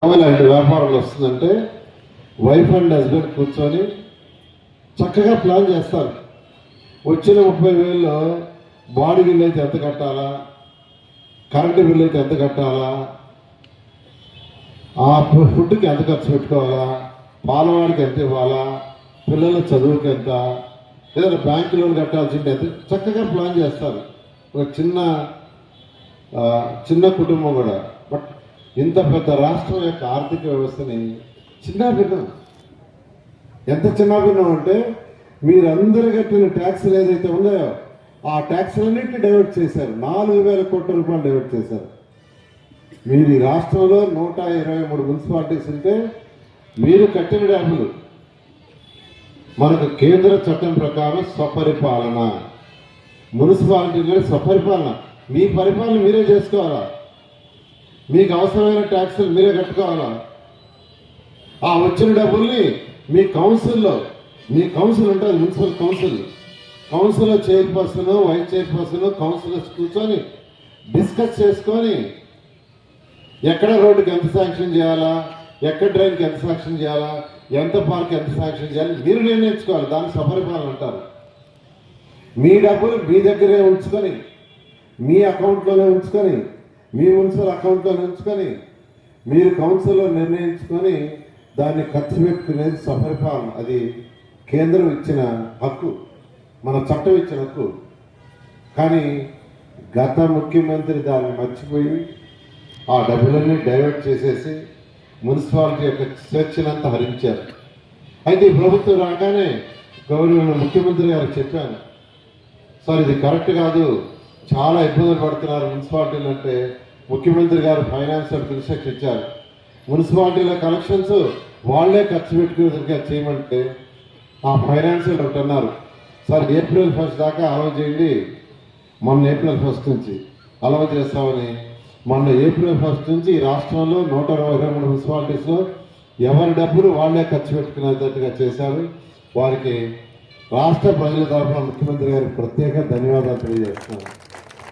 అలాంటి వ్యాపారాలు వస్తుందంటే వైఫ్ అండ్ హస్బెండ్ కూర్చొని చక్కగా ప్లాన్ చేస్తారు. వచ్చిన 30,000లో బాడీ బిల్ అయితే ఎంత కట్టాలా, కరెంటు బిల్ అయితే ఎంత కట్టాలా, ఆ ఫుడ్కి ఎంత ఖర్చు పెట్టుకోవాలా, పాలవాడికి ఎంత ఇవ్వాలా, పిల్లల చదువుకి ఎంత, ఏదైనా బ్యాంకు లోన్ కట్టాల్సింటే ఎంత చక్కగా ప్లాన్ చేస్తారు. ఒక చిన్న కుటుంబం కూడా. బట్ ఇంత పెద్ద రాష్ట్రం యొక్క ఆర్థిక వ్యవస్థని చిన్నాభిన్నం. ఎంత చిన్నాభిన్నం అంటే మీరందరూ కట్టిన ట్యాక్సులు ఏదైతే ఉన్నాయో ఆ ట్యాక్సులన్నింటినీ డైవర్ట్ చేశారు. 4,000 కోట్ల రూపాయలు డైవర్ట్ చేశారు. మీరు ఈ రాష్ట్రంలో 123 మున్సిపాలిటీస్ ఉంటే మీరు కట్టిన డబ్బులు మనకు కేంద్ర చట్టం ప్రకారం స్వపరిపాలన, మున్సిపాలిటీలో స్వపరిపాలన. మీ పరిపాలన మీరే చేసుకోవాలా, మీకు అవసరమైన ట్యాక్సులు మీరే కట్టుకోవాలా. ఆ వచ్చిన డబ్బుల్ని మీ కౌన్సిల్లో, మీ కౌన్సిల్ ఉంటుంది మున్సిపల్ కౌన్సిల్లో చైర్పర్సన్, వైస్ చైర్పర్సన్, కౌన్సిలర్స్ కూర్చొని డిస్కస్ చేసుకొని ఎక్కడ రోడ్డుకి ఎంత శాంక్షన్ చేయాలా, ఎక్కడ డ్రైన్కి ఎంత శాంక్షన్ చేయాలా, ఎంత పార్క్ ఎంత శాంక్షన్ చేయాలి మీరు నిర్ణయించుకోవాలి. దాన్ని స్వపరిపాలన అంటారు. మీ డబ్బులు మీ దగ్గరే ఉంచుకొని, మీ అకౌంట్లోనే ఉంచుకొని, మీ మున్సిపల్ అకౌంట్లోనే ఉంచుకొని మీరు కౌన్సిల్లో నిర్ణయించుకొని దాన్ని ఖర్చు పెట్టుకునేది స్వపరిపాలన. అది కేంద్రం ఇచ్చిన హక్కు, మన చట్టం ఇచ్చిన హక్కు. కానీ గత ముఖ్యమంత్రి దాన్ని మర్చిపోయి ఆ డబ్బులన్నీ డైవర్ట్ చేసేసి మున్సిపాలిటీ యొక్క స్వేచ్ఛనంతా హరించారు. అయితే ఈ ప్రభుత్వం రాగానే గౌరవ ముఖ్యమంత్రి గారికి చెప్పాను, సార్ ఇది కరెక్ట్ కాదు, చాలా ఇబ్బందులు పడుతున్నారు మున్సిపాలిటీలు అంటే. ముఖ్యమంత్రి గారు ఫైనాన్షియల్ ఇన్స్ట్రక్షన్ ఇచ్చారు. మున్సిపాలిటీల కలెక్షన్స్ వాళ్లే ఖర్చు పెట్టుకునే విధంగా చేయమంటే ఆ ఫైనాన్షియల్ ఒకటి అన్నారు, సార్ ఏప్రిల్ 1 దాకా అలవ చేయండి. మొన్న ఏప్రిల్ 1 నుంచి అలవ చేస్తామని మొన్న ఏప్రిల్ 1 నుంచి ఈ రాష్ట్రంలో 123 మున్సిపాలిటీస్లో ఎవరి డబ్బులు వాళ్లే ఖర్చు పెట్టుకునేటట్టుగా చేశారు. వారికి రాష్ట్ర ప్రజల తరఫున ముఖ్యమంత్రి గారికి ప్రత్యేక ధన్యవాదాలు తెలియజేస్తున్నాను.